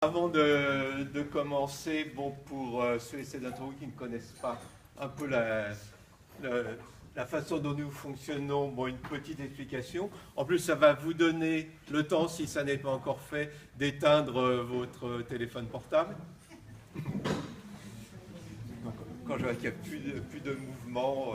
Avant de commencer, bon, pour ceux et celles d'entre vous qui ne connaissent pas un peu la- la façon dont nous fonctionnons, bon, une petite explication. En plus, ça va vous donner le temps, si ça n'est pas encore fait, d'éteindre votre téléphone portable. Donc, quand je vois qu'il n'y a plus de mouvement.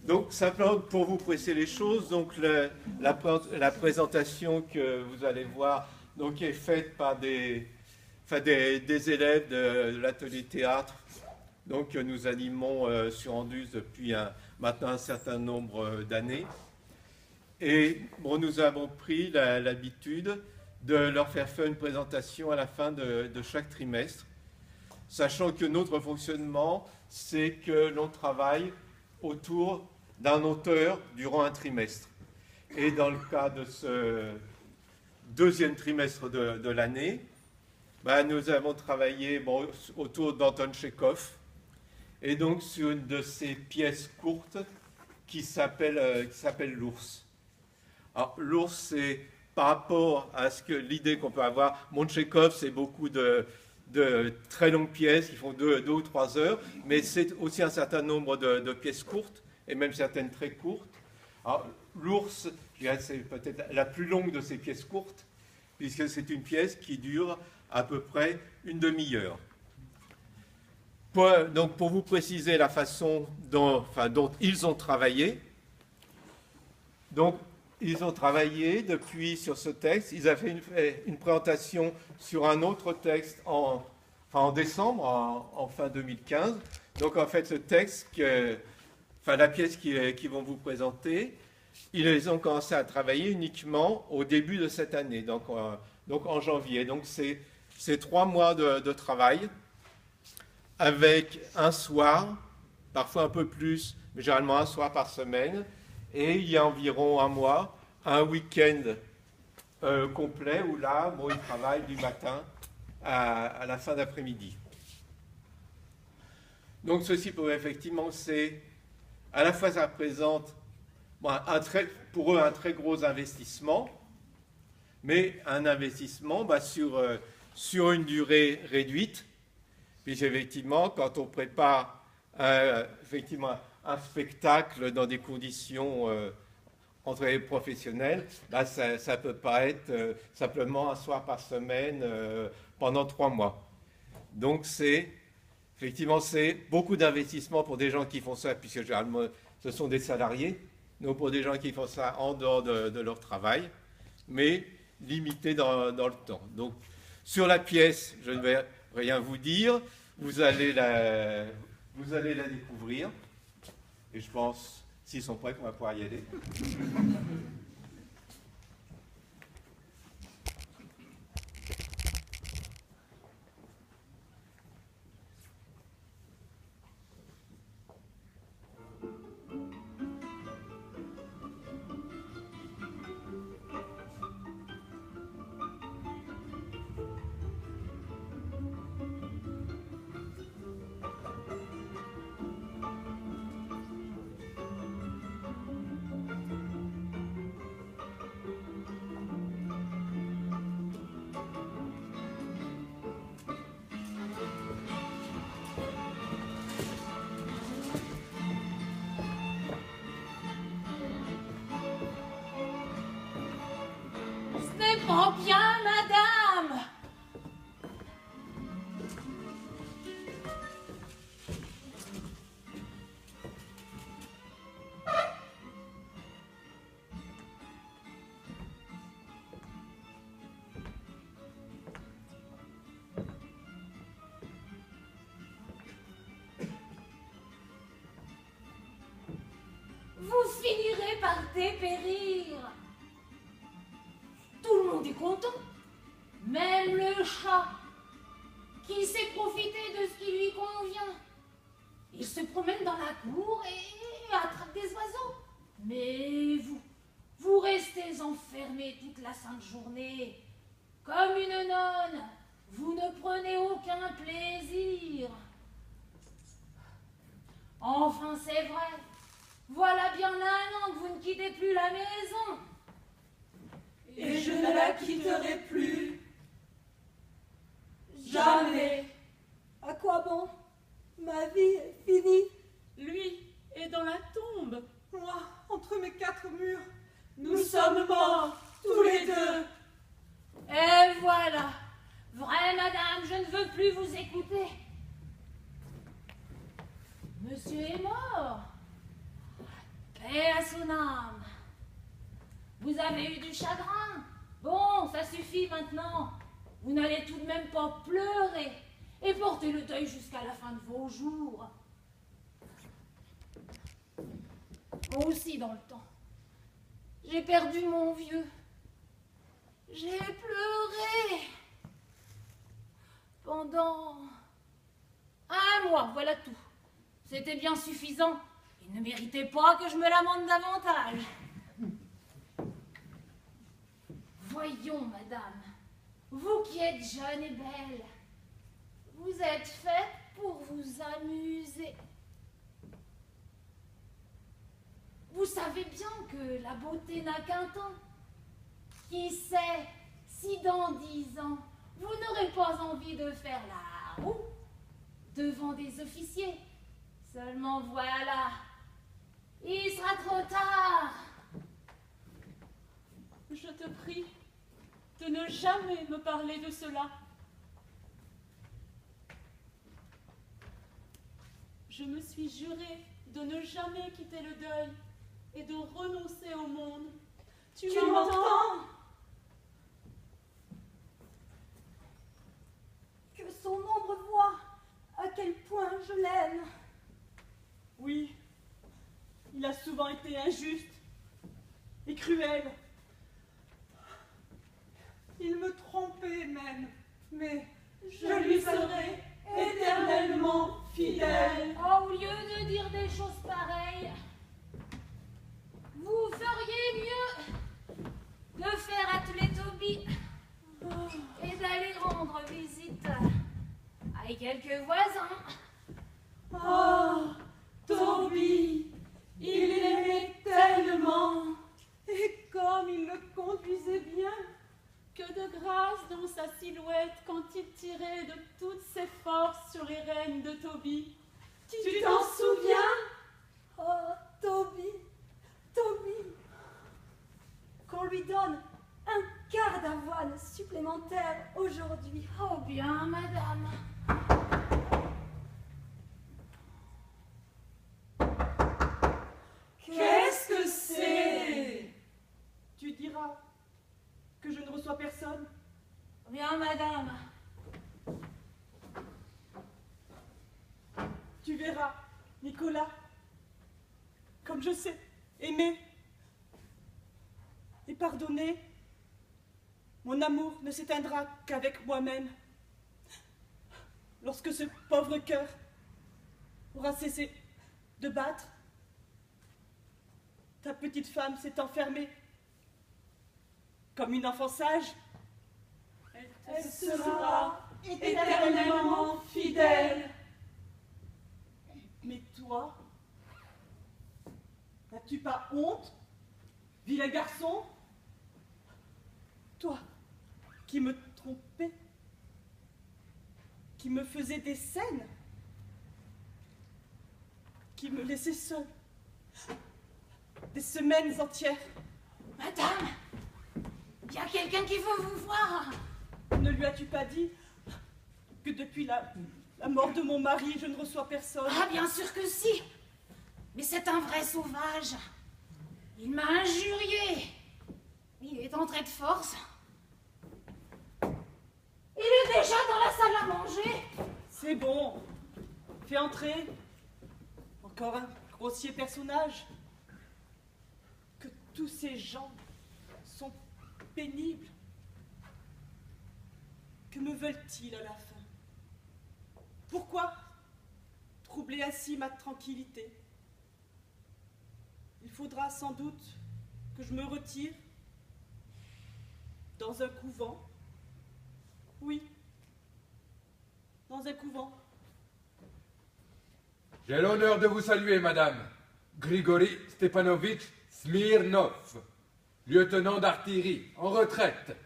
Donc, simplement pour vous presser les choses, donc la présentation que vous allez voir donc, est faite par des élèves de l'atelier théâtre donc, que nous animons sur Anduze depuis maintenant un certain nombre d'années. Et bon, nous avons pris l'habitude de leur faire une présentation à la fin de chaque trimestre, sachant que notre fonctionnement, c'est que l'on travaille autour d'un auteur durant un trimestre. Et dans le cas de ce deuxième trimestre de l'année, nous avons travaillé autour d'Anton Tchekhov, et donc sur une de ces pièces courtes qui s'appelle L'ours. Alors, l'ours, c'est par rapport à l'idée qu'on peut avoir. Tchekhov, c'est beaucoup de très longues pièces qui font 2 ou 3 heures, mais c'est aussi un certain nombre de pièces courtes, et même certaines très courtes. Alors, l'ours, je dirais, c'est peut-être la plus longue de ces pièces courtes, puisque c'est une pièce qui dure à peu près une demi-heure. Donc, pour vous préciser la façon dont ils ont travaillé, donc, ils ont travaillé depuis sur ce texte. Ils avaient fait une présentation sur un autre texte en décembre, en fin 2015. Donc, en fait, ce texte, la pièce qu'ils vont vous présenter, ils ont commencé à travailler uniquement au début de cette année, donc en janvier. Donc, c'est 3 mois de travail avec un soir, parfois un peu plus, mais généralement un soir par semaine. Et il y a environ un mois, un week-end complet où là, ils travaillent du matin à la fin d'après-midi. Donc ceci effectivement, c'est à la fois ça représente pour eux un très gros investissement, mais un investissement sur une durée réduite, puisqu'effectivement, quand on prépare effectivement un spectacle dans des conditions entre les professionnels, ça ne peut pas être simplement un soir par semaine pendant 3 mois. Donc effectivement, c'est beaucoup d'investissement pour des gens qui font ça, puisque généralement ce sont des salariés, donc pour des gens qui font ça en dehors de leur travail, mais limité dans le temps. Donc sur la pièce, je ne vais rien vous dire, vous allez la découvrir. Et je pense, s'ils sont prêts, qu'on va pouvoir y aller. Oh bien, madame! Vous finirez par dépérir. Tout le monde est content, même le chat, qui sait profiter de ce qui lui convient. Il se promène dans la cour et attrape des oiseaux. Mais vous restez enfermé toute la sainte journée, comme une nonne. Vous ne prenez aucun plaisir. Enfin, c'est vrai, voilà bien 1 an que vous ne quittez plus la maison. et je ne la quitterai plus. Jamais. À quoi bon? Ma vie est finie. Lui est dans la tombe. Moi, entre mes quatre murs. Nous sommes morts, tous les deux. Et voilà. Vrai, madame, je ne veux plus vous écouter. Monsieur est mort. Paix à son âme. Vous avez eu du chagrin. Bon, ça suffit maintenant. Vous n'allez tout de même pas pleurer et porter le deuil jusqu'à la fin de vos jours. Moi aussi, dans le temps, j'ai perdu mon vieux. J'ai pleuré pendant un mois, voilà tout. C'était bien suffisant. Il ne méritait pas que je me lamente davantage. Voyons, madame, vous qui êtes jeune et belle, vous êtes faite pour vous amuser. Vous savez bien que la beauté n'a qu'un temps. Qui sait si dans 10 ans, vous n'aurez pas envie de faire la roue devant des officiers. Seulement voilà, il sera trop tard. Je te prie de ne jamais me parler de cela. Je me suis juré de ne jamais quitter le deuil et de renoncer au monde. Tu m'entends? Que son ombre voit à quel point je l'aime. Oui, il a souvent été injuste et cruel. Il me trompait même, mais Je lui serai éternellement fidèle. Oh, au lieu de dire des choses pareilles, vous feriez mieux de faire atteler Toby et d'aller rendre visite à quelques voisins. Oh, Toby, il l'aimait tellement. et comme il le conduisait bien. Que de grâce dans sa silhouette quand il tirait de toutes ses forces sur les rênes de Toby. Tu t'en souviens? Oh, Toby, Toby, qu'on lui donne un quart d'avoine supplémentaire aujourd'hui. Oh bien, madame. Qu'est-ce que c'est? Tu diras que je ne reçois personne? Bien, madame. Tu verras, Nicolas, comme je sais aimer et pardonner, mon amour ne s'éteindra qu'avec moi-même. Lorsque ce pauvre cœur aura cessé de battre, ta petite femme s'est enfermée comme une enfant sage. Elle sera éternellement fidèle. Mais toi, n'as-tu pas honte, vilain garçon? Toi, qui me trompais, qui me faisais des scènes, qui me laissais seule des semaines entières. Madame, il y a quelqu'un qui veut vous voir. Ne lui as-tu pas dit que depuis la mort de mon mari, je ne reçois personne? Ah, bien sûr que si. Mais c'est un vrai sauvage. Il m'a injurié. Il est entré de force. Il est déjà dans la salle à manger. C'est bon. Fais entrer. Encore un grossier personnage. Que tous ces gens sont pénibles. Que me veulent-ils à la fin? Pourquoi troubler ainsi ma tranquillité? Il faudra sans doute que je me retire dans un couvent. Oui, dans un couvent. J'ai l'honneur de vous saluer, madame. Grigori Stepanovitch Smirnov. lieutenant d'artillerie, en retraite.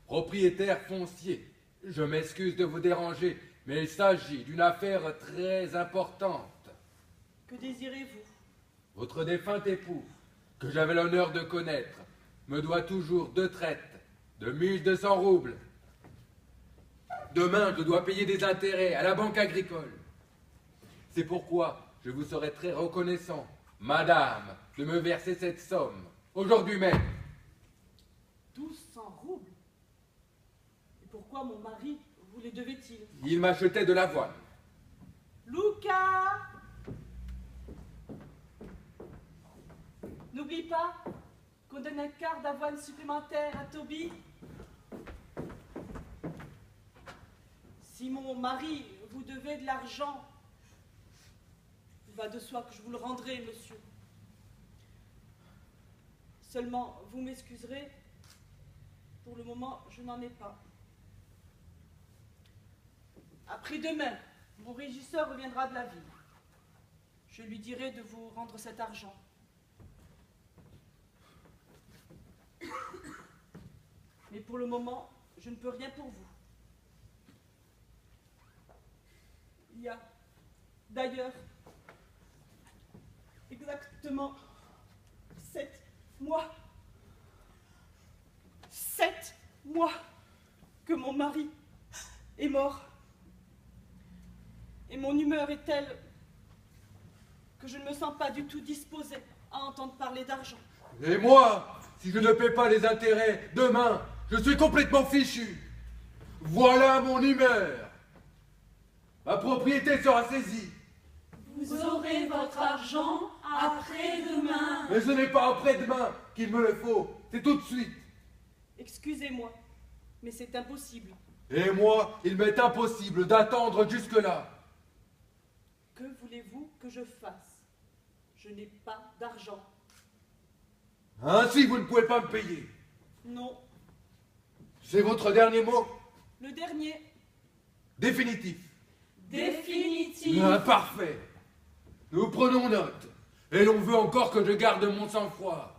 Propriétaire foncier, je m'excuse de vous déranger, mais il s'agit d'une affaire très importante. Que désirez-vous? Votre défunt époux, que j'avais l'honneur de connaître, me doit toujours 2 traites de 1200 roubles. Demain, je dois payer des intérêts à la banque agricole. C'est pourquoi je vous serai très reconnaissant, madame, de me verser cette somme, aujourd'hui même. 1200 roubles? Et pourquoi mon mari vous les devait-il? Il m'achetait de l'avoine. Lucas! N'oublie pas qu'on donne un quart d'avoine supplémentaire à Toby. Si mon mari vous devait de l'argent, il va de soi que je vous le rendrai, monsieur. Seulement, vous m'excuserez, pour le moment, je n'en ai pas. Après-demain, mon régisseur reviendra de la ville. Je lui dirai de vous rendre cet argent. Mais pour le moment, je ne peux rien pour vous. Il y a, d'ailleurs, exactement 7 mois. 7 mois que mon mari est mort. Et mon humeur est telle que je ne me sens pas du tout disposée à entendre parler d'argent. Et moi, si je ne paie pas les intérêts demain, je suis complètement fichu. Voilà mon humeur. Ma propriété sera saisie. Vous aurez votre argent après-demain. Mais ce n'est pas après-demain qu'il me le faut, c'est tout de suite. Excusez-moi, mais c'est impossible. Et moi, il m'est impossible d'attendre jusque-là. Que voulez-vous que je fasse? Je n'ai pas d'argent. Ainsi, vous ne pouvez pas me payer. Non, C'est votre dernier mot? le dernier. Définitif. Définitif. Parfait. Nous prenons note. Et l'on veut encore que je garde mon sang-froid.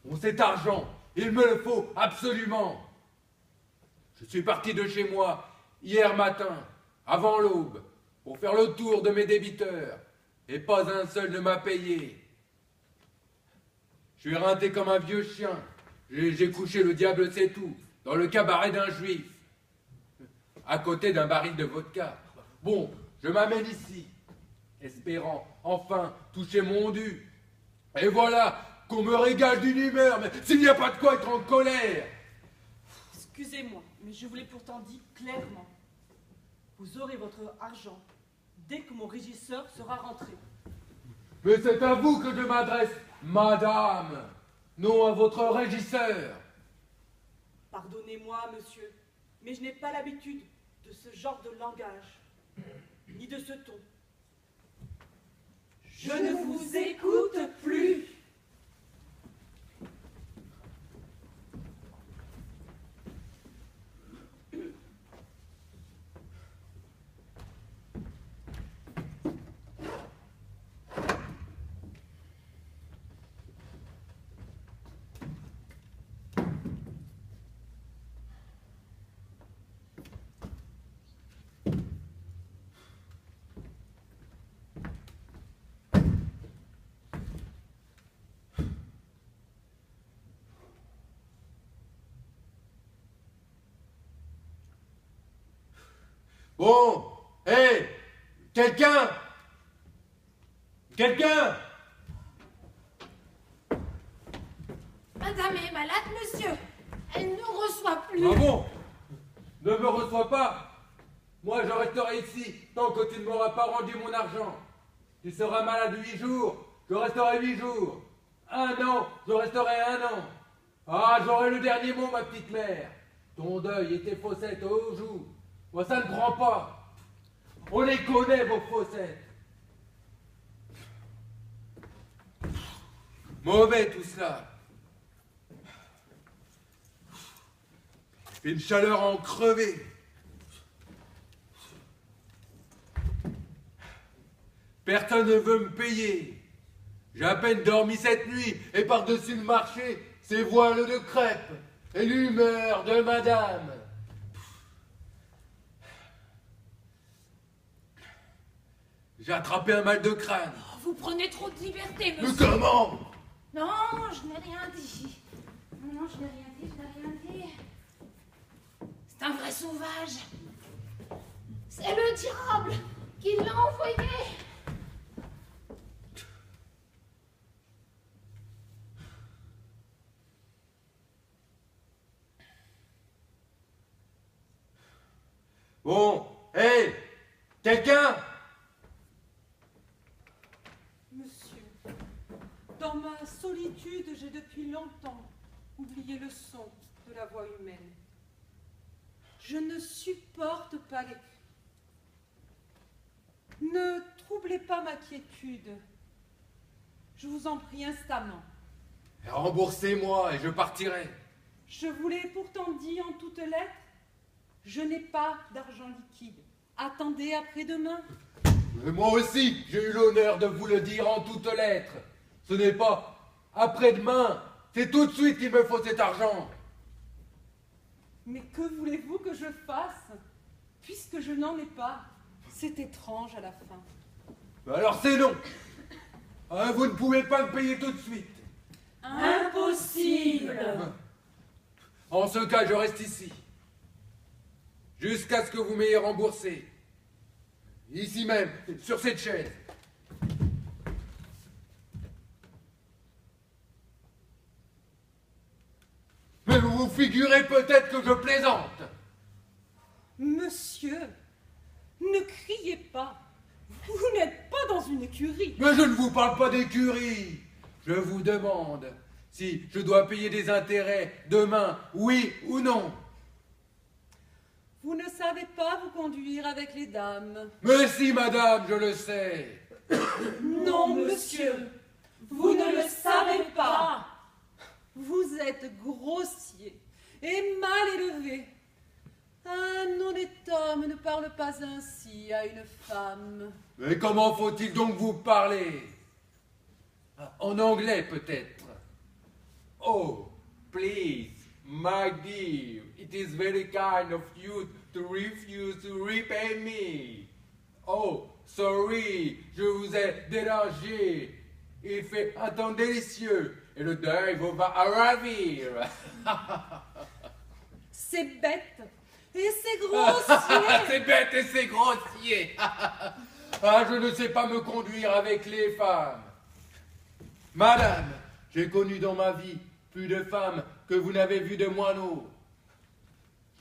Bon, cet argent, il me le faut absolument. Je suis parti de chez moi hier matin, avant l'aube, pour faire le tour de mes débiteurs. Et pas un seul ne m'a payé. Je suis rentré comme un vieux chien. J'ai couché, le diable sait tout, dans le cabaret d'un juif, à côté d'un baril de vodka. Bon, je m'amène ici, espérant enfin toucher mon dû. Et voilà qu'on me régale d'une humeur, mais s'il n'y a pas de quoi être en colère. Excusez-moi, mais je vous l'ai pourtant dit clairement. Vous aurez votre argent dès que mon régisseur sera rentré. Mais c'est à vous que je m'adresse, madame, non à votre régisseur. Pardonnez-moi, monsieur, mais je n'ai pas l'habitude de ce genre de langage, ni de ce ton. Je ne vous écoute plus. Bon, hé, quelqu'un? Quelqu'un? Madame est malade, monsieur. Elle ne reçoit plus. Ah bon? Ne me reçois pas. Moi, je resterai ici tant que tu ne m'auras pas rendu mon argent. Tu seras malade 8 jours, je resterai 8 jours. 1 an, je resterai 1 an. Ah, j'aurai le dernier mot, ma petite mère. Ton deuil et tes fossettes aux joues. Moi, ça ne prend pas. On les connaît, vos fossettes. Mauvais tout cela. Une chaleur à en crever. Personne ne veut me payer. J'ai à peine dormi cette nuit, et par-dessus le marché, ces voiles de crêpes, et l'humeur de madame. J'ai attrapé un mal de crâne. Oh, vous prenez trop de liberté, Mais monsieur. comment? Non, je n'ai rien dit. Non, je n'ai rien dit, je n'ai rien dit. C'est un vrai sauvage. C'est le diable qui l'a envoyé. Bon, hé, quelqu'un? Monsieur, dans ma solitude, j'ai depuis longtemps oublié le son de la voix humaine. Je ne supporte pas les cris. Ne troublez pas ma quiétude. Je vous en prie instamment. Remboursez-moi et je partirai. Je vous l'ai pourtant dit en toutes lettres, je n'ai pas d'argent liquide. Attendez après-demain. Mais moi aussi, j'ai eu l'honneur de vous le dire en toutes lettres. Ce n'est pas après-demain, c'est tout de suite qu'il me faut cet argent. Mais que voulez-vous que je fasse, puisque je n'en ai pas? C'est étrange à la fin. Alors c'est non. Hein, vous ne pouvez pas me payer tout de suite. Impossible. En ce cas, je reste ici. Jusqu'à ce que vous m'ayez remboursé. Ici même, sur cette chaise. Mais vous vous figurez peut-être que je plaisante. Monsieur, ne criez pas. Vous n'êtes pas dans une écurie. Mais je ne vous parle pas d'écurie. Je vous demande si je dois payer des intérêts demain, oui ou non. Vous ne savez pas vous conduire avec les dames. Mais si, madame, je le sais. Non, monsieur, vous ne le savez pas. Vous êtes grossier et mal élevé. Un honnête homme ne parle pas ainsi à une femme. Mais comment faut-il donc vous parler? En anglais, peut-être. Oh, please, my dear, it is very kind of you to refuse to repay me. Oh, sorry, je vous ai dérangé. Il fait un temps délicieux et le deuil vous va ravir. C'est bête et c'est grossier. C'est bête et c'est grossier. Ah, je ne sais pas me conduire avec les femmes. Madame, j'ai connu dans ma vie plus de femmes que vous n'avez vu de moineaux.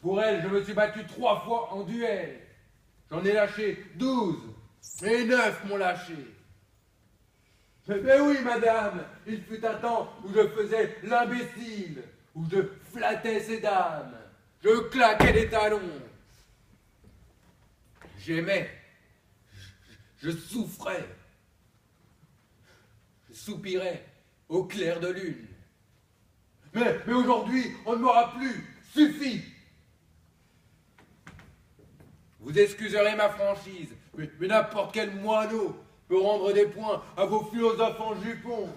Pour elles, je me suis battu 3 fois en duel. J'en ai lâché 12, et 9 m'ont lâché. Mais oui, madame, il fut un temps où je faisais l'imbécile, où je flattais ces dames, je claquais des talons. J'aimais, je souffrais, je soupirais au clair de lune. Mais aujourd'hui, on ne m'aura plus, suffit. Vous excuserez ma franchise, mais n'importe quel moineau peut rendre des points à vos philosophes en jupon.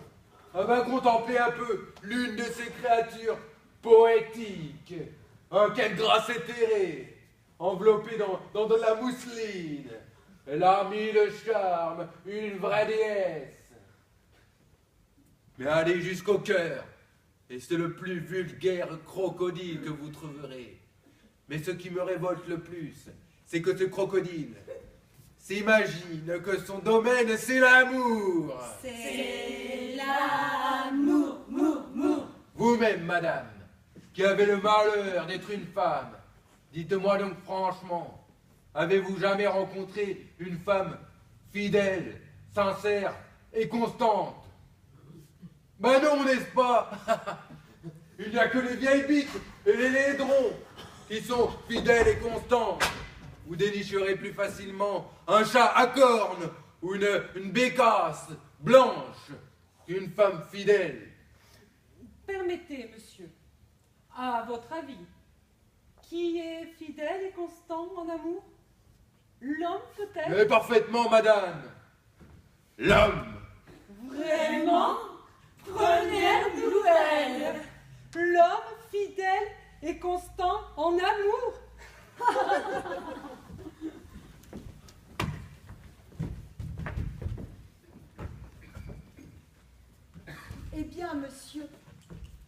Ah ben, contemplez un peu l'une de ces créatures poétiques. Quelle grâce éthérée, enveloppée dans de la mousseline. Elle a mis le charme, une vraie déesse. Mais allez jusqu'au cœur, et c'est le plus vulgaire crocodile que vous trouverez. Mais ce qui me révolte le plus, c'est que ce crocodile s'imagine que son domaine, c'est l'amour. C'est l'amour, Vous-même, madame, qui avez le malheur d'être une femme, dites-moi donc franchement, avez-vous jamais rencontré une femme fidèle, sincère et constante? Ben non, n'est-ce pas? Il n'y a que les vieilles bites et les laidrons qui sont fidèles et constants. Vous dénicherez plus facilement un chat à cornes ou une bécasse blanche qu'une femme fidèle. Permettez, monsieur, à votre avis, qui est fidèle et constant en amour? L'homme peut-être? Mais parfaitement, madame. L'homme. Vraiment? Première nouvelle. L'homme fidèle et constant en amour. Eh bien, monsieur,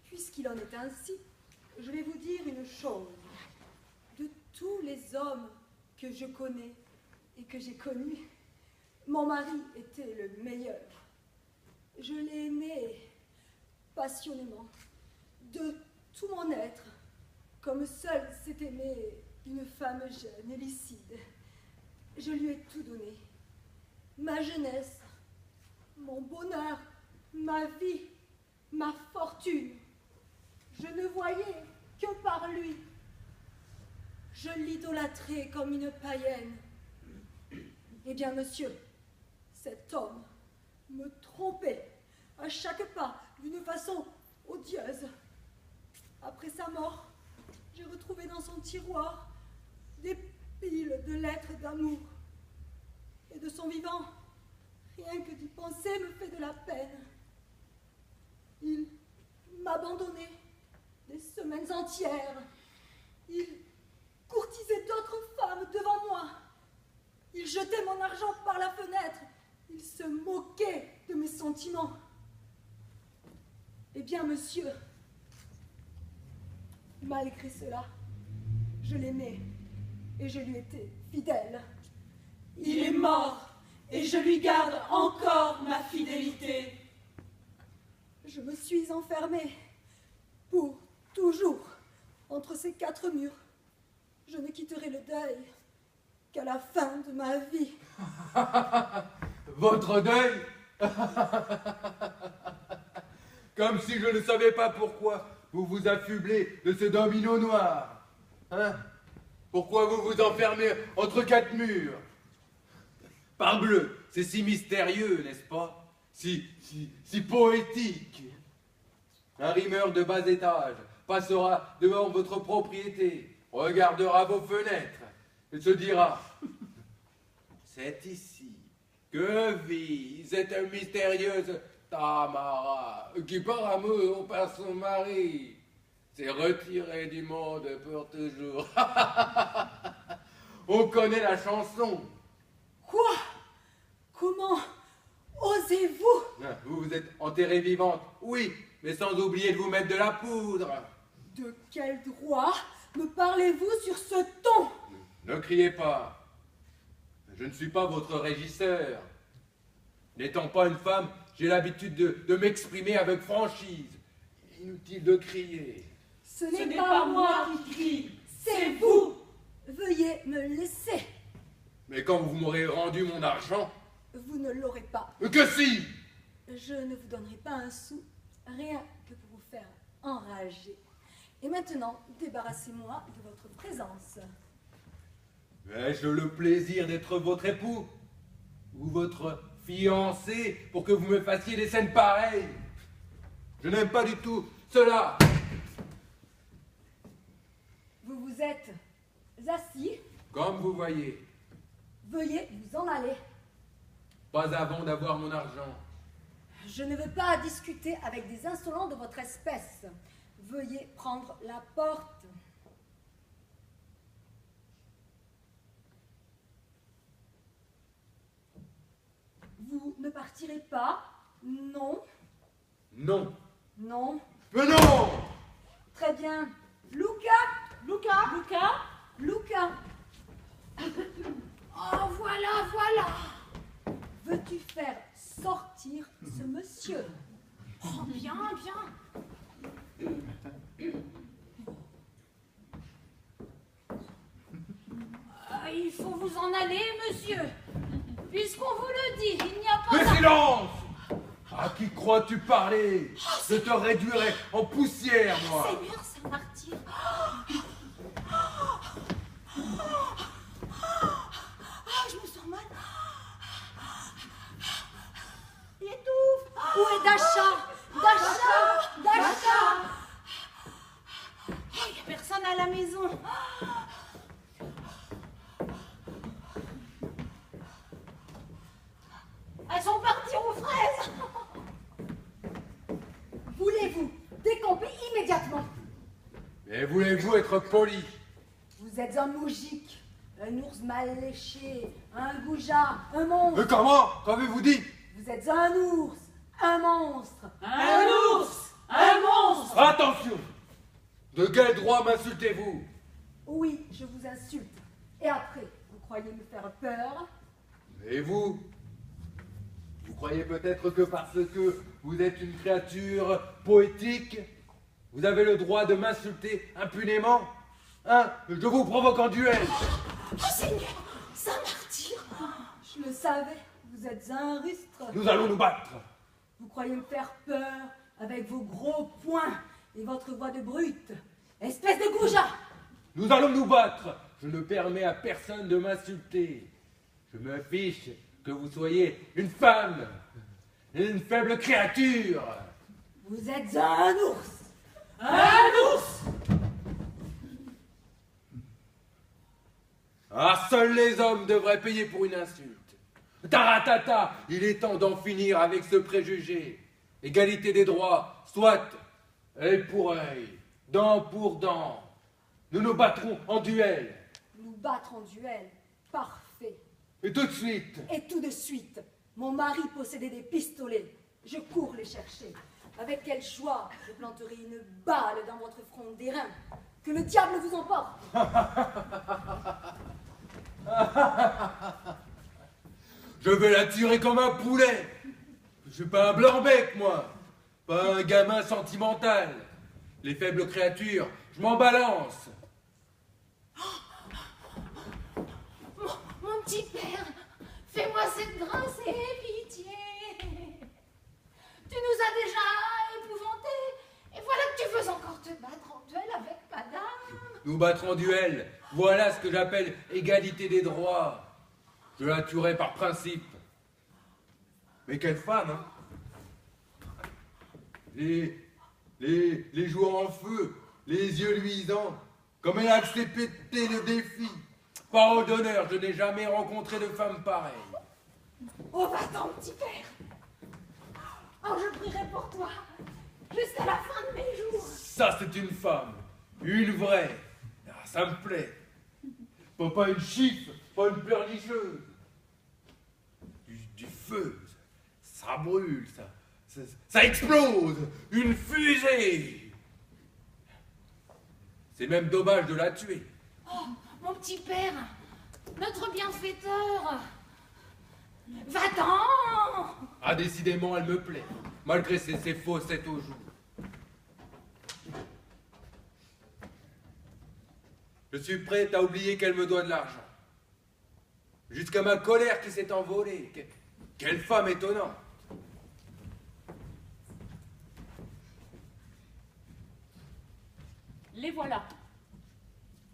puisqu'il en est ainsi, je vais vous dire une chose. De tous les hommes que je connais et que j'ai connus, mon mari était le meilleur. Je l'ai aimé passionnément, de tout mon être, comme seule s'est aimée une femme jeune et lucide. Je lui ai tout donné. Ma jeunesse, mon bonheur, ma vie, ma fortune. Je ne voyais que par lui. Je l'idolâtrais comme une païenne. Eh bien, monsieur, cet homme me trompait à chaque pas d'une façon odieuse. Après sa mort, j'ai retrouvé dans son tiroir des piles de lettres d'amour. Et de son vivant, rien que d'y penser me fait de la peine. Il m'abandonnait des semaines entières. Il courtisait d'autres femmes devant moi. Il jetait mon argent par la fenêtre. Il se moquait de mes sentiments. Eh bien, monsieur, malgré cela, je l'aimais et je lui étais fidèle. Il est mort et je lui garde encore ma fidélité. Je me suis enfermée pour toujours entre ces quatre murs. Je ne quitterai le deuil qu'à la fin de ma vie. Votre deuil? Comme si je ne savais pas pourquoi vous vous affublez de ce domino noir. Hein? Pourquoi vous vous enfermez entre quatre murs? Parbleu, c'est si mystérieux, n'est-ce pas? Si poétique. Un rimeur de bas étage passera devant votre propriété, regardera vos fenêtres et se dira: c'est ici que vit cette mystérieuse Tamara qui par amour par son mari s'est retirée du monde pour toujours. On connaît la chanson. Quoi? Comment osez-vous? Vous vous êtes enterrée vivante, oui, mais sans oublier de vous mettre de la poudre. De quel droit me parlez-vous sur ce ton? Ne criez pas. Je ne suis pas votre régisseur. N'étant pas une femme, j'ai l'habitude de m'exprimer avec franchise. Inutile de crier. Ce n'est pas moi qui crie, c'est vous. Veuillez me laisser. Mais quand vous m'aurez rendu mon argent... Vous ne l'aurez pas. Que si! Je ne vous donnerai pas un sou, rien que pour vous faire enrager. Et maintenant, débarrassez-moi de votre présence. Ai-je le plaisir d'être votre époux? Ou votre fiancé pour que vous me fassiez des scènes pareilles? Je n'aime pas du tout cela. Vous vous êtes assis. Comme vous voyez. Veuillez vous en aller. Pas avant d'avoir mon argent. Je ne veux pas discuter avec des insolents de votre espèce. Veuillez prendre la porte. Vous ne partirez pas? Non. Non. Non. Mais non! Très bien. Luca! Luca? Luca? Luca! Oh, voilà, voilà. Veux-tu faire sortir ce monsieur? Oh, bien, bien. Il faut vous en aller, monsieur. Puisqu'on vous le dit, il n'y a pas... Mais silence! À qui crois-tu parler? Je te réduirai en poussière, moi. Seigneur Saint-Martyr. Je me sens mal. Il étouffe! Où est Dacha? Dacha! Dacha! Il n'y a personne à la maison. Elles sont parties aux fraises. être poli. Vous êtes un moujik, un ours mal léché, un goujat, un monstre. Comment? Qu'avez-vous dit? Vous êtes un ours, un monstre. Un ours, un monstre. Attention! De quel droit m'insultez-vous? Oui, je vous insulte. Et après, vous croyez me faire peur? Et vous? Vous croyez peut-être que parce que vous êtes une créature poétique, vous avez le droit de m'insulter impunément? Hein? Je vous provoque en duel! Oh Seigneur, Saint Martyr. Je le savais, vous êtes un rustre. Nous allons nous battre! Vous croyez me faire peur avec vos gros poings et votre voix de brute. Espèce de goujat! Nous allons nous battre! Je ne permets à personne de m'insulter. Je me fiche que vous soyez une femme, une faible créature. Vous êtes un ours! Un ours. Ah, seuls les hommes devraient payer pour une insulte. Taratata, il est temps d'en finir avec ce préjugé. Égalité des droits, soit œil pour œil, dent pour dent. Nous nous battrons en duel. Nous battre en duel. Parfait. Et tout de suite. Et tout de suite, mon mari possédait des pistolets. Je cours les chercher. Avec quel choix je planterai une balle dans votre front d'airain. Que le diable vous emporte. Je vais la tirer comme un poulet. Je suis pas un blanc-bec, moi. Pas un gamin sentimental. Les faibles créatures, je m'en balance. Mon petit père, fais-moi cette grâce et pitié. Tu nous as déjà épouvantés, et voilà que tu veux encore te battre en duel avec madame. Nous battre en duel. Voilà ce que j'appelle égalité des droits. Je la tuerai par principe. Mais quelle femme, hein? Les joues en feu, les yeux luisants, comme elle a accepté le défi. Parole d'honneur, je n'ai jamais rencontré de femme pareille. Oh, va-t'en, petit père. Oh, je prierai pour toi, jusqu'à la fin de mes jours. Ça, c'est une femme. Une vraie. Ah, ça me plaît. Pas une chiffre, pas une pleurnicheuse. Du feu. Ça brûle, ça explose. Une fusée. C'est même dommage de la tuer. Oh, mon petit père, notre bienfaiteur. Va-t'en. Ah, décidément, elle me plaît. Malgré ses faussettes aux joues. Je suis prêt à oublier qu'elle me doit de l'argent. Jusqu'à ma colère qui s'est envolée. Quelle femme étonnante. Les voilà.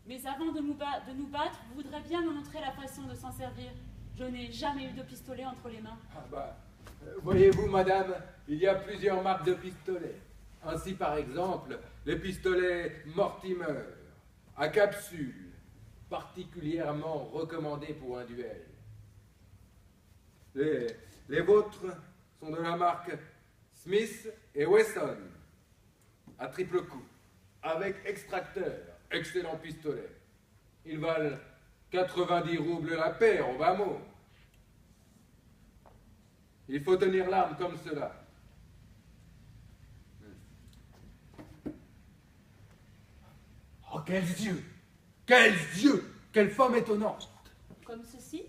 Mais avant de nous battre, vous voudrez bien me montrer la façon de s'en servir. Je n'ai jamais eu de pistolet entre les mains. Ah bah, voyez-vous, madame, il y a plusieurs marques de pistolets. Ainsi, par exemple, le pistolet Mortimer, à capsule, particulièrement recommandé pour un duel. Les vôtres sont de la marque Smith et Wesson, à triple coup, avec extracteur, excellent pistolet. Ils valent 90 roubles la paire, au bas mot. Il faut tenir l'arme comme cela. Oh, quels yeux! Quels yeux! Quelle femme étonnante! Comme ceci?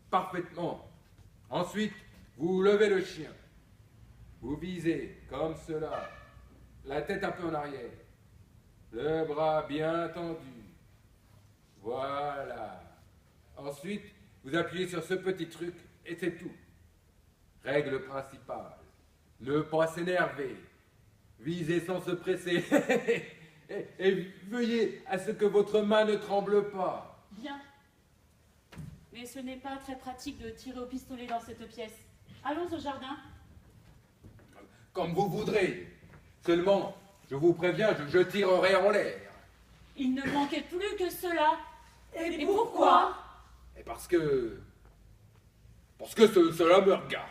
Parfaitement. Ensuite, vous levez le chien. Vous visez comme cela. La tête un peu en arrière. Le bras bien tendu. Voilà. Ensuite, vous appuyez sur ce petit truc et c'est tout. Règle principale. Ne pas s'énerver. Visez sans se presser. et veuillez à ce que votre main ne tremble pas. Bien. Mais ce n'est pas très pratique de tirer au pistolet dans cette pièce. Allons au jardin. Comme vous voudrez. Seulement, je vous préviens, je tirerai en l'air. Il ne manquait plus que cela. Et pourquoi? Et parce que cela me regarde.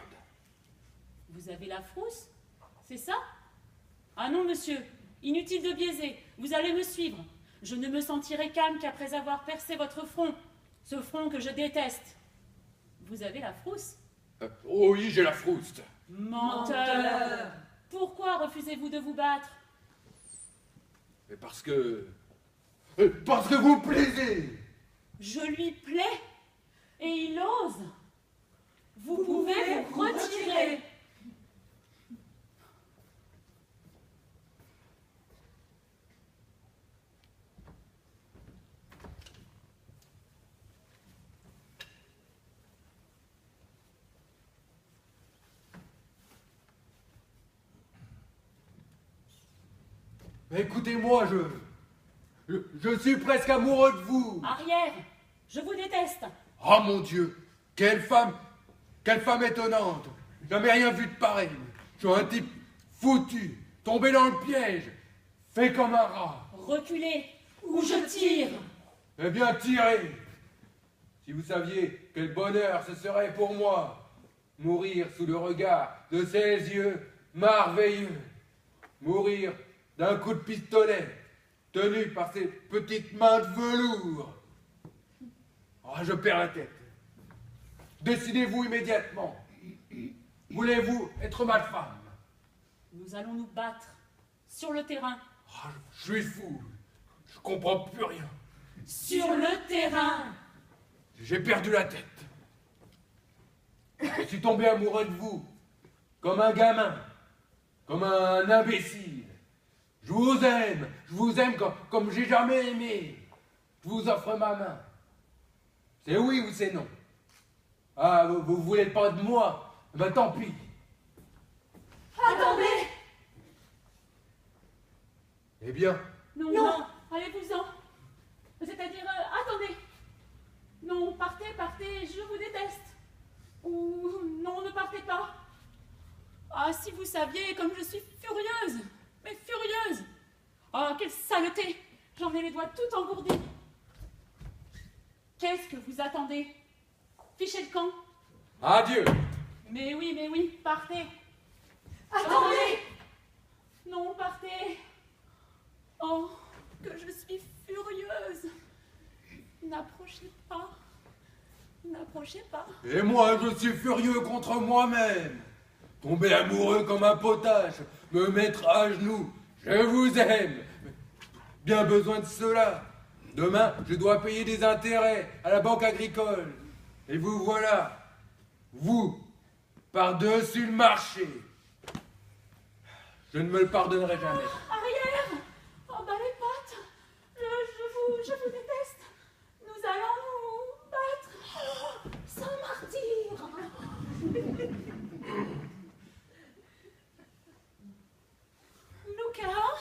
Vous avez la frousse? C'est ça? Ah non, monsieur. Inutile de biaiser. Vous allez me suivre. Je ne me sentirai calme qu'après avoir percé votre front, ce front que je déteste. Vous avez la frousse? Oh oui, j'ai la frouste. Menteur! Pourquoi refusez-vous de vous battre? Mais parce que vous plaisez. Je lui plais, et il ose. Vous pouvez vous retirer. Écoutez-moi, je suis presque amoureux de vous. Arrière, je vous déteste. Oh mon Dieu, quelle femme étonnante. Jamais rien vu de pareil. Je suis un type foutu, tombé dans le piège, fait comme un rat. Reculez, ou je tire. Eh bien, tirez. Si vous saviez quel bonheur ce serait pour moi, mourir sous le regard de ces yeux merveilleux, mourir d'un coup de pistolet, tenu par ces petites mains de velours. Oh, je perds la tête. Décidez-vous immédiatement. Voulez-vous être ma femme? Nous allons nous battre sur le terrain. Oh, je suis fou. Je comprends plus rien. Sur le terrain. J'ai perdu la tête. Je suis tombé amoureux de vous, comme un gamin, comme un imbécile. Je vous aime comme j'ai jamais aimé. Je vous offre ma main. C'est oui ou c'est non? Ah, vous voulez pas de moi? Ben tant pis. Attendez! Eh bien, Non, allez-vous-en. C'est-à-dire, attendez. Non, partez, je vous déteste. Ou non, ne partez pas. Ah, si vous saviez comme je suis furieuse. Mais furieuse! Oh, quelle saleté! J'en ai les doigts tout engourdis. Qu'est-ce que vous attendez? Fichez le camp. adieu. Mais oui, partez. Attendez! Non, partez. Oh, que je suis furieuse. N'approchez pas. N'approchez pas. Et moi, je suis furieux contre moi-même. Tomber amoureux comme un potache, me mettre à genoux, je vous aime. Bien besoin de cela. Demain, je dois payer des intérêts à la banque agricole. Et vous voilà, vous, par-dessus le marché. Je ne me le pardonnerai jamais. Arrière! Oh, bas les pattes! Je vous déteste! Nous allons nous battre! Sans martyr! Lucas,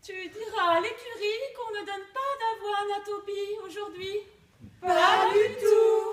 tu diras à l'écurie qu'on ne donne pas d'avoine à Toby aujourd'hui. Pas du tout.